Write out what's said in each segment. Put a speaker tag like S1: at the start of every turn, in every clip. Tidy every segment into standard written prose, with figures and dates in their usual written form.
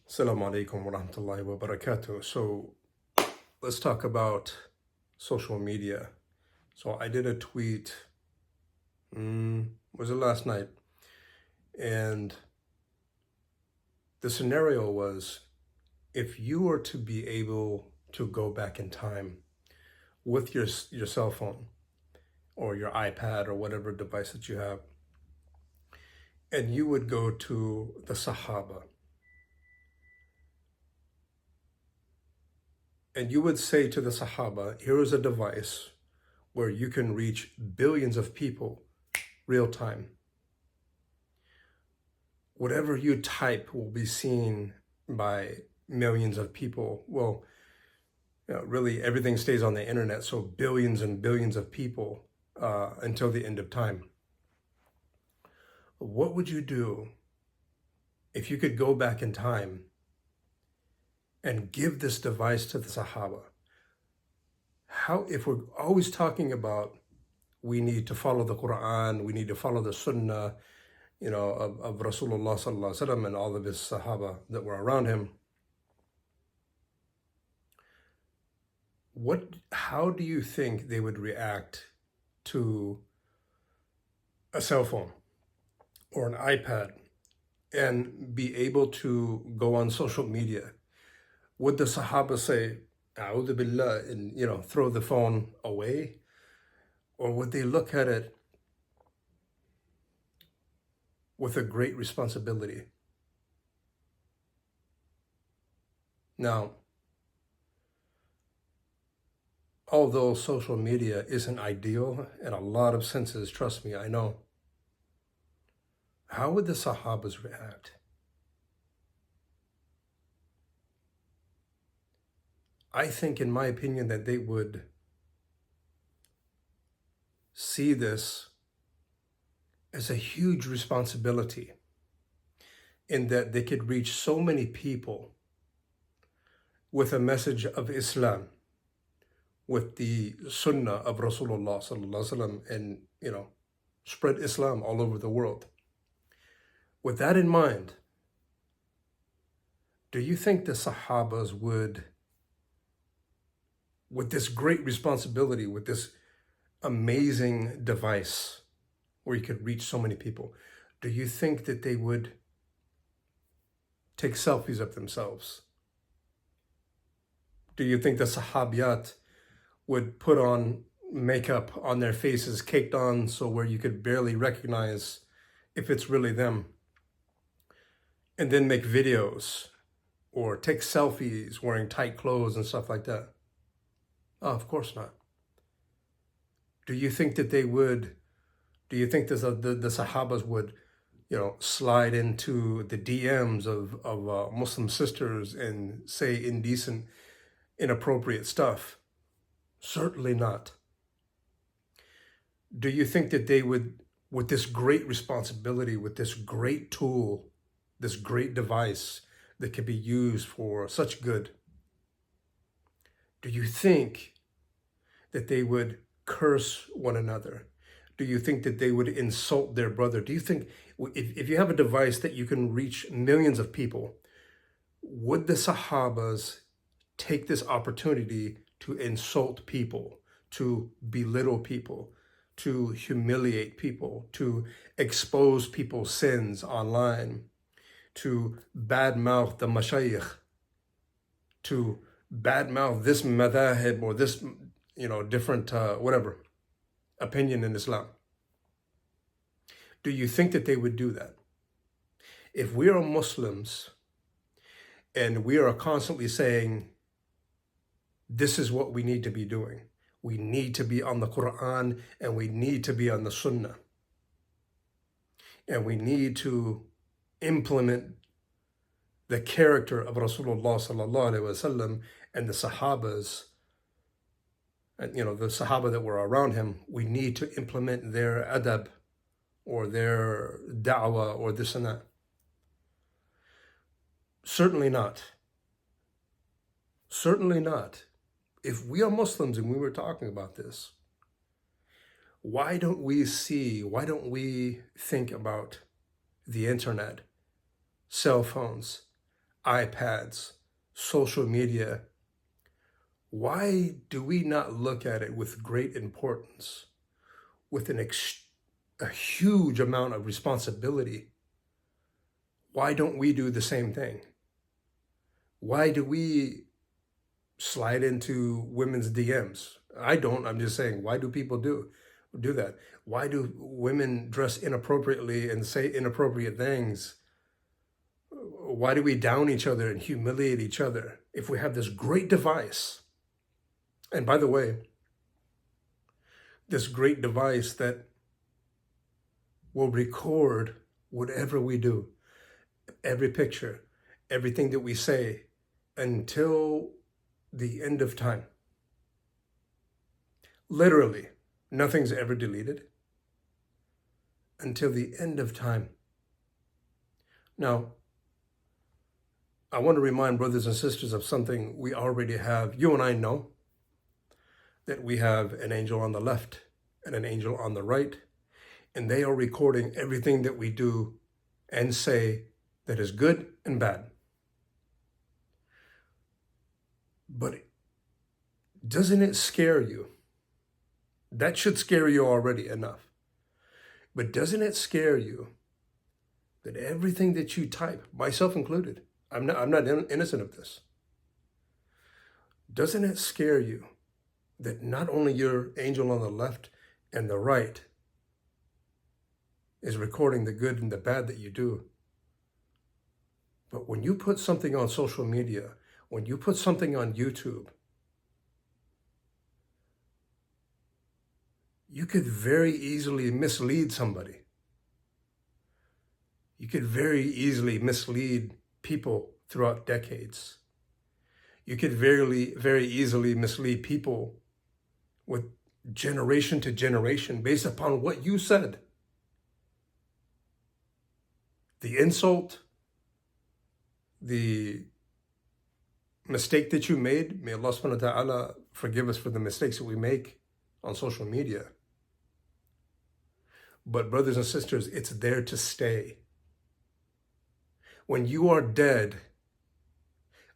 S1: Assalamu alaikum wa rahmatullahi wa barakatuh. So let's talk about social media. So I did a tweet, was it last night? And the scenario was, if you were to be able to go back in time with your cell phone or your iPad or whatever device that you have, and you would go to the Sahaba, and you would say to the Sahaba, here is a device where you can reach billions of people real time. Whatever you type will be seen by millions of people. Well, really everything stays on the internet, so billions and billions of people until the end of time. What would you do if you could go back in time and give this device to the Sahaba? How, if we're always talking about we need to follow the Quran, we need to follow the Sunnah, of Rasulullah sallallahu alaihi wasallam and all of his Sahaba that were around him, how do you think they would react to a cell phone or an iPad and be able to go on social media? Would the Sahaba say, A'udhu Billah, and throw the phone away? Or would they look at it with a great responsibility? Now, although social media isn't ideal in a lot of senses, trust me, I know, how would the Sahabas react? I think, in my opinion, that they would see this as a huge responsibility, in that they could reach so many people with a message of Islam, with the Sunnah of Rasulullah sallallahu alaihi wasallam, and spread Islam all over the world. With that in mind, do you think the Sahabas would, with this great responsibility, with this amazing device where you could reach so many people, do you think that they would take selfies of themselves? Do you think the Sahabiyat would put on makeup on their faces, caked on, so where you could barely recognize if it's really them, and then make videos or take selfies wearing tight clothes and stuff like that? Oh, of course not. Do you think that they would? Do you think the Sahabas would, slide into the DMs of Muslim sisters and say indecent, inappropriate stuff? Certainly not. Do you think that they would, with this great responsibility, with this great tool, this great device that can be used for such good, do you think that they would curse one another? Do you think that they would insult their brother? Do you think, if you have a device that you can reach millions of people, would the Sahabas take this opportunity to insult people, to belittle people, to humiliate people, to expose people's sins online, to badmouth the mashayikh, to badmouth this madhahib or this, different, whatever, opinion in Islam? Do you think that they would do that? If we are Muslims and we are constantly saying, this is what we need to be doing, we need to be on the Quran and we need to be on the Sunnah, and we need to implement the character of Rasulullah sallallahu alaihi wasallam and the Sahabas, and the Sahaba that were around him, we need to implement their adab or their da'wah or this and that. Certainly not. Certainly not. If we are Muslims and we were talking about this, why don't we think about the internet, cell phones, iPads, social media, why do we not look at it with great importance, with a huge amount of responsibility? Why don't we do the same thing? Why do we slide into women's DMs? I don't. I'm just saying, why do people do that? Why do women dress inappropriately and say inappropriate things? Why do we down each other and humiliate each other if we have this great device? And by the way, this great device that will record whatever we do, every picture, everything that we say, until the end of time. Literally, nothing's ever deleted until the end of time. Now, I want to remind brothers and sisters of something we already have. You and I know that we have an angel on the left and an angel on the right, and they are recording everything that we do and say that is good and bad. But doesn't it scare you? That should scare you already enough. But doesn't it scare you that everything that you type, myself included, I'm not innocent of this. Doesn't it scare you that not only your angel on the left and the right is recording the good and the bad that you do, but when you put something on social media, when you put something on YouTube, you could very easily mislead somebody. You could very easily mislead people throughout decades. You could very easily mislead people with generation to generation based upon what you said. The insult, the mistake that you made, may Allah subhanahu wa ta'ala forgive us for the mistakes that we make on social media. But brothers and sisters, it's there to stay. When you are dead,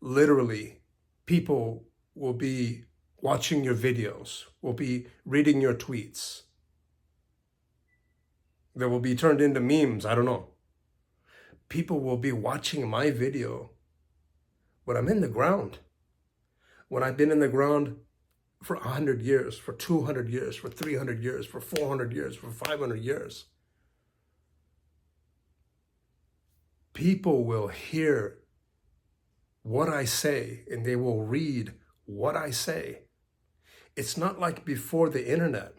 S1: literally, people will be watching your videos, will be reading your tweets. They will be turned into memes, I don't know. People will be watching my video, but I'm in the ground. When I've been in the ground for 100 years, for 200 years, for 300 years, for 400 years, for 500 years, people will hear what I say and they will read what I say. It's not like before the internet.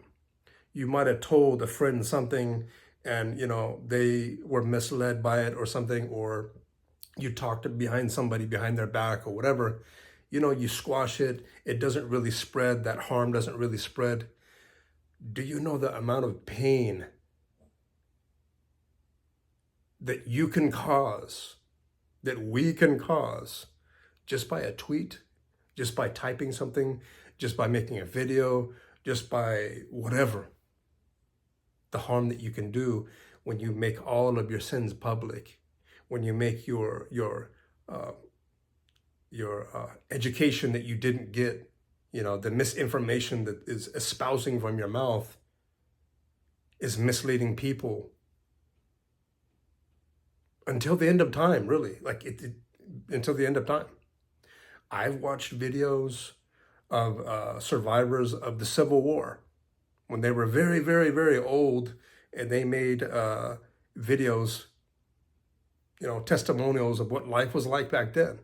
S1: You might have told a friend something and, they were misled by it or something, or you talked behind somebody, behind their back or whatever. You squash it. It doesn't really spread. That harm doesn't really spread. Do you know the amount of pain that you can cause, that we can cause, just by a tweet, just by typing something, just by making a video, just by whatever? The harm that you can do when you make all of your sins public, when you make your education that you didn't get, the misinformation that is espousing from your mouth is misleading people until the end of time, really, until the end of time. I've watched videos of survivors of the Civil War when they were very, very, very old, and they made videos, testimonials of what life was like back then.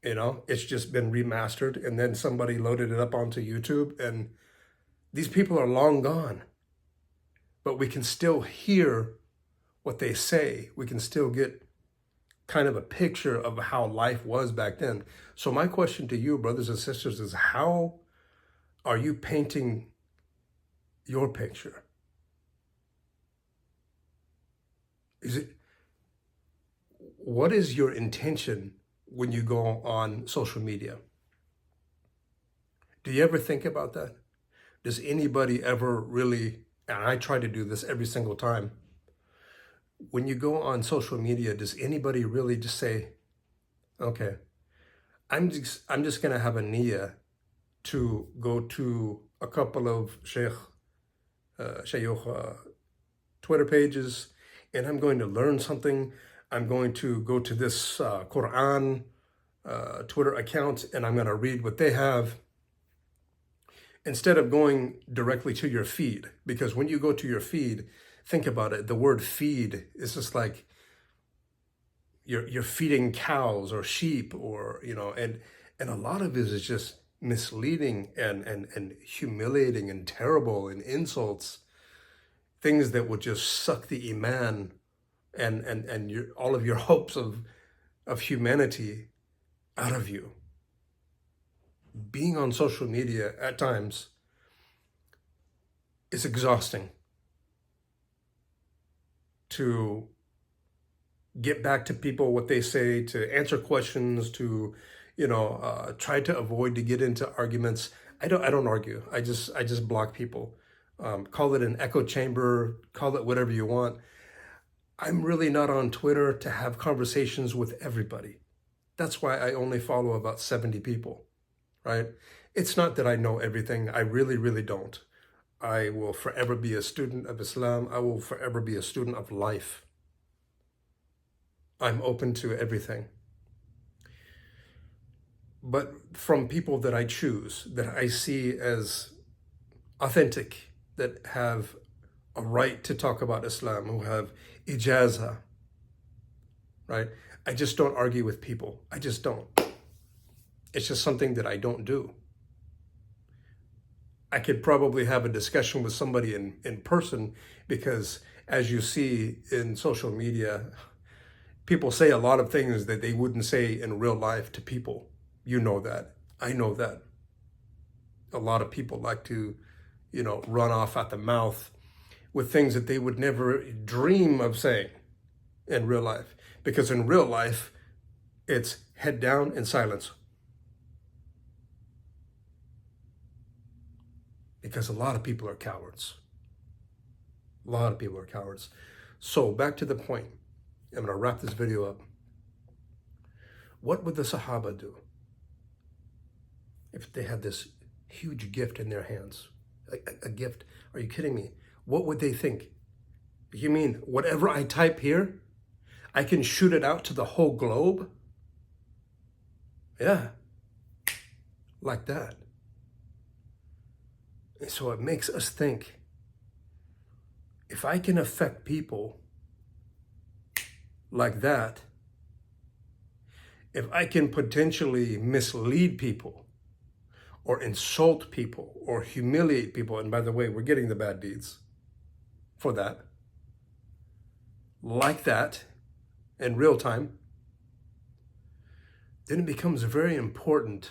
S1: It's just been remastered, and then somebody loaded it up onto YouTube, and these people are long gone. But we can still hear what they say. We can still get kind of a picture of how life was back then. So my question to you, brothers and sisters, is how are you painting your picture? What is your intention when you go on social media? Do you ever think about that? Does anybody ever really, and I try to do this every single time, when you go on social media, does anybody really just say, okay, I'm just gonna have a niyyah to go to a couple of shayukh Twitter pages, and I'm going to learn something. I'm going to go to this Quran Twitter account, and I'm going to read what they have instead of going directly to your feed. Because when you go to your feed, think about it. The word feed is just like you're feeding cows or sheep, or and a lot of it is just misleading and humiliating and terrible and insults, things that would just suck the iman and all of your hopes of humanity out of you. Being on social media at times is exhausting. To get back to people what they say, to answer questions, to try to avoid to get into arguments. I don't argue. I just block people. Call it an echo chamber, call it whatever you want. I'm really not on Twitter to have conversations with everybody. That's why I only follow about 70 people, right? It's not that I know everything. I really, really don't. I will forever be a student of Islam. I will forever be a student of life. I'm open to everything. But from people that I choose, that I see as authentic, that have a right to talk about Islam, who have ijaza, right? I just don't argue with people. I just don't. It's just something that I don't do. I could probably have a discussion with somebody in person, because as you see in social media, people say a lot of things that they wouldn't say in real life to people. You know that. I know that. A lot of people like to, run off at the mouth with things that they would never dream of saying in real life. Because in real life, it's head down in silence. Because a lot of people are cowards. A lot of people are cowards. So back to the point. I'm going to wrap this video up. What would the Sahaba do if they had this huge gift in their hands? A gift? Are you kidding me? What would they think? You mean whatever I type here, I can shoot it out to the whole globe? Yeah, like that. And so it makes us think, if I can affect people like that, if I can potentially mislead people or insult people or humiliate people, and by the way, we're getting the bad deeds for that, like that, in real time, then it becomes very important,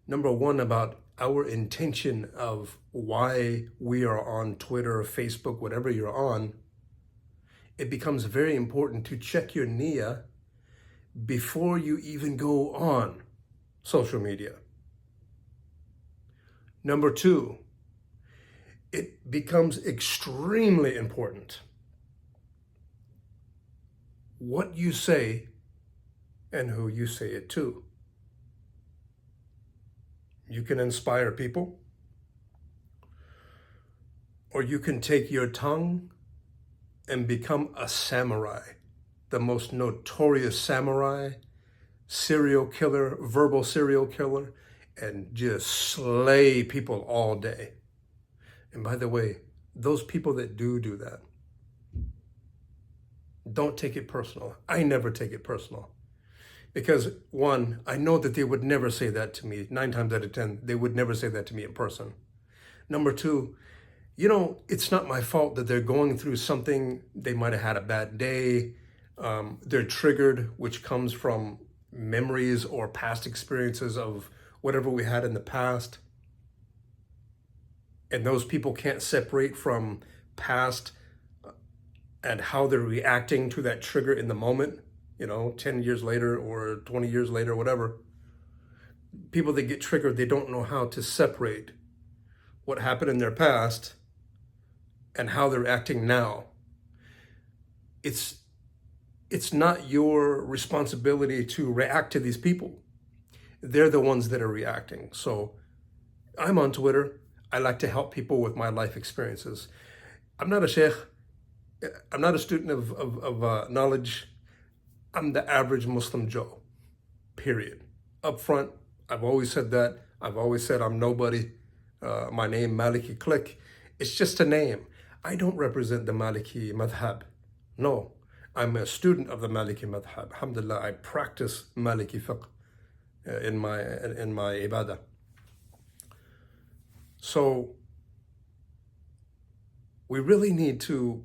S1: number one, about our intention of why we are on Twitter, Facebook, whatever you're on. It becomes very important to check your niyyah before you even go on social media. Number two, it becomes extremely important what you say and who you say it to. You can inspire people, or you can take your tongue and become a samurai, the most notorious samurai, serial killer, verbal serial killer, and just slay people all day. And by the way, those people that do that, don't take it personal. I never take it personal. Because one, I know that they would never say that to me. 9 times out of 10, they would never say that to me in person. Number two, it's not my fault that they're going through something. They might have had a bad day. They're triggered, which comes from memories or past experiences of whatever we had in the past. And those people can't separate from past and how they're reacting to that trigger in the moment, 10 years later or 20 years later, whatever. People that get triggered, they don't know how to separate what happened in their past and how they're acting now. it's it's not your responsibility to react to these people. They're the ones that are reacting. So I'm on Twitter. I like to help people with my life experiences. I'm not a sheikh. I'm not a student of knowledge. I'm the average Muslim Joe, period. Up front, I've always said that. I've always said I'm nobody. My name, Maliki Click, it's just a name. I don't represent the Maliki madhab. No, I'm a student of the Maliki madhab. Alhamdulillah, I practice Maliki fiqh in my ibadah. So we really need to,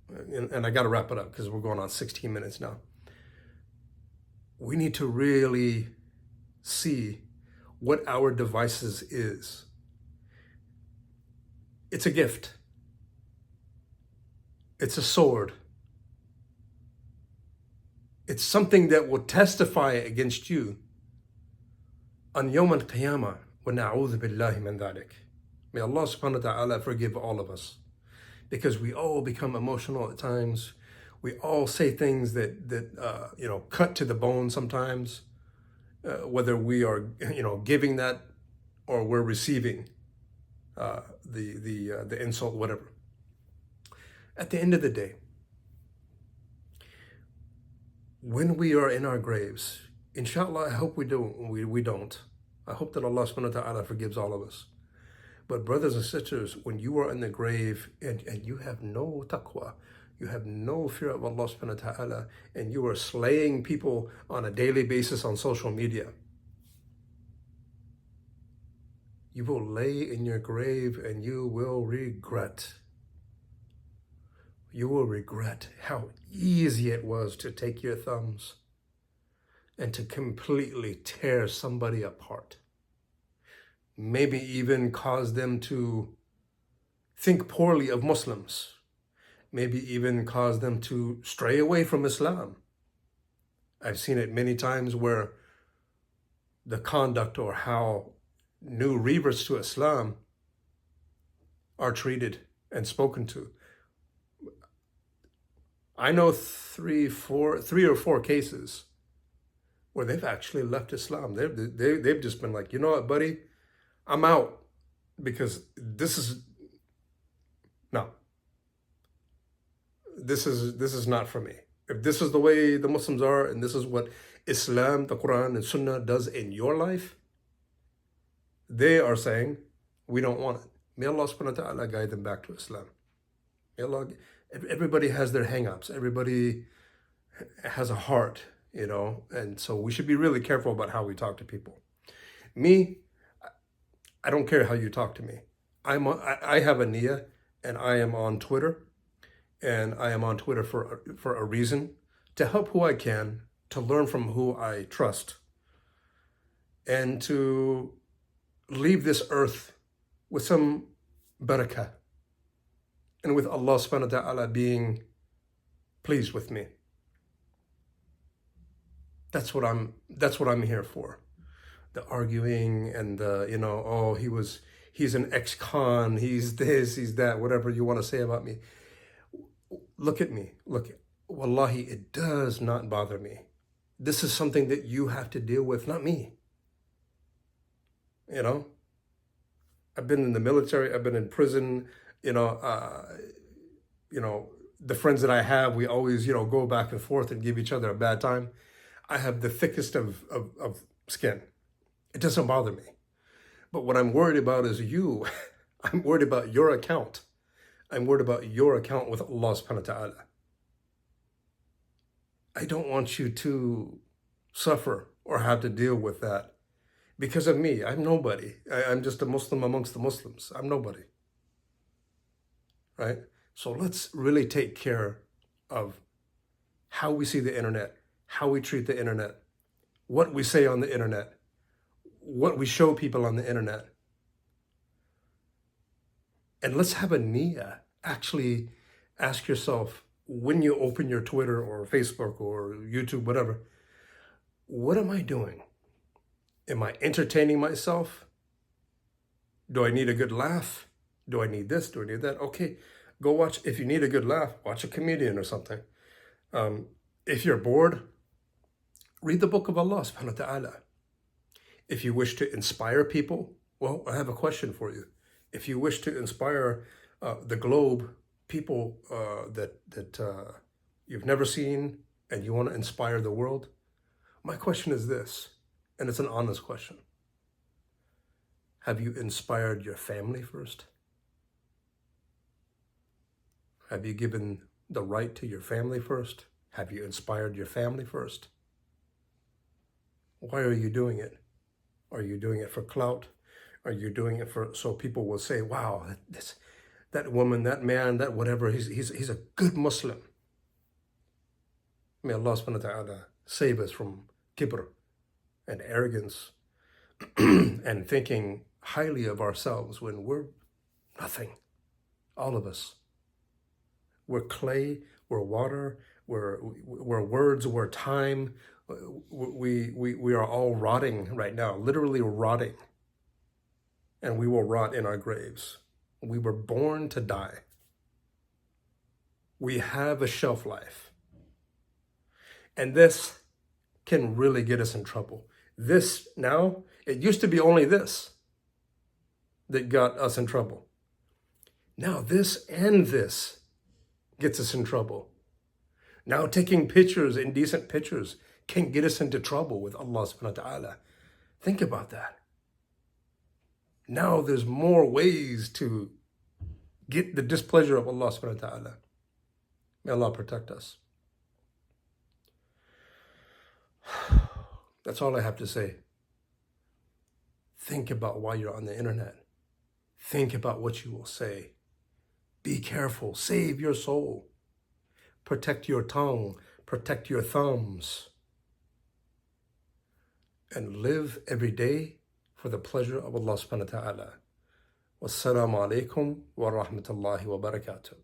S1: and I got to wrap it up because we're going on 16 minutes now. We need to really see what our devices is. It's a gift. It's a sword. It's something that will testify against you on Yawm al-Qiyamah. وَنَعُوذُ بِاللَّهِ مِنْ ذَلِكَ. May Allah subhanahu wa ta'ala forgive all of us. Because we all become emotional at times. We all say things that cut to the bone sometimes. Whether we are giving that or we're receiving the insult, whatever. At the end of the day, when we are in our graves, inshallah, I hope we don't. I hope that Allah subhanahu wa ta'ala forgives all of us. But brothers and sisters, when you are in the grave and you have no taqwa, you have no fear of Allah subhanahu wa ta'ala, and you are slaying people on a daily basis on social media, you will lay in your grave and you will regret. You will regret how easy it was to take your thumbs and to completely tear somebody apart. Maybe even cause them to think poorly of Muslims. Maybe even cause them to stray away from Islam. I've seen it many times where the conduct or how new reverts to Islam are treated and spoken to. I know three or four cases where they've actually left Islam. They've just been like, you know what, buddy, I'm out because this is not for me. If this is the way the Muslims are and this is what Islam, the Quran and Sunnah does in your life, they are saying, we don't want it. May Allah subhanahu wa ta'ala guide them back to Islam. May Allah, everybody has their hang-ups. Everybody has a heart, and so we should be really careful about how we talk to people. Me, I don't care how you talk to me. I have a niyyah, and I am on Twitter, and I am on Twitter for a reason, to help who I can, to learn from who I trust, and to leave this earth with some barakah, and with Allah subhanahu wa ta'ala being pleased with me. That's what I'm here for. The arguing and the, he's an ex-con, he's this, he's that, whatever you want to say about me. Look at me, wallahi, it does not bother me. This is something that you have to deal with, not me. I've been in the military, I've been in prison, the friends that I have, we always, go back and forth and give each other a bad time. I have the thickest of skin. It doesn't bother me. But what I'm worried about is you. I'm worried about your account. I'm worried about your account with Allah subhanahu wa ta'ala. I don't want you to suffer or have to deal with that because of me. I'm nobody. I'm just a Muslim amongst the Muslims. I'm nobody. Right? So let's really take care of how we see the internet, how we treat the internet, what we say on the internet, what we show people on the internet. And let's have a niyyah. Actually ask yourself, when you open your Twitter or Facebook or YouTube, whatever, what am I doing? Am I entertaining myself? Do I need a good laugh? Do I need this? Do I need that? Okay, Go watch, if you need a good laugh, watch a comedian or something. If you're bored, read the book of Allah subhanahu wa ta'ala. If you wish to inspire people, well, I have a question for you. If you wish to inspire the globe, people that you've never seen, and you want to inspire the world, my question is this, and it's an honest question. Have you inspired your family first? Have you given the right to your family first? Have you inspired your family first? Why are you doing it? Are you doing it for clout? Are you doing it for so people will say, wow, that woman, that man, that whatever, he's a good Muslim. May Allah subhanahu wa ta'ala save us from kibr and arrogance and thinking highly of ourselves when we're nothing. All of us. We're clay, we're water, we're words, we're time. We are all rotting right now, literally rotting. And we will rot in our graves. We were born to die. We have a shelf life. And this can really get us in trouble. This now, it used to be only this that got us in trouble. Now this and this gets us in trouble. Now taking pictures, indecent pictures, can get us into trouble with Allah subhanahu wa ta'ala. Think about that. Now there's more ways to get the displeasure of Allah subhanahu wa ta'ala. May Allah protect us. That's all I have to say. Think about why you're on the internet. Think about what you will say. Be careful. Save your soul. Protect your tongue. Protect your thumbs. And live every day for the pleasure of Allah subhanahu wa ta'ala. Wassalamu alaikum wa rahmatullahi wa barakatuh.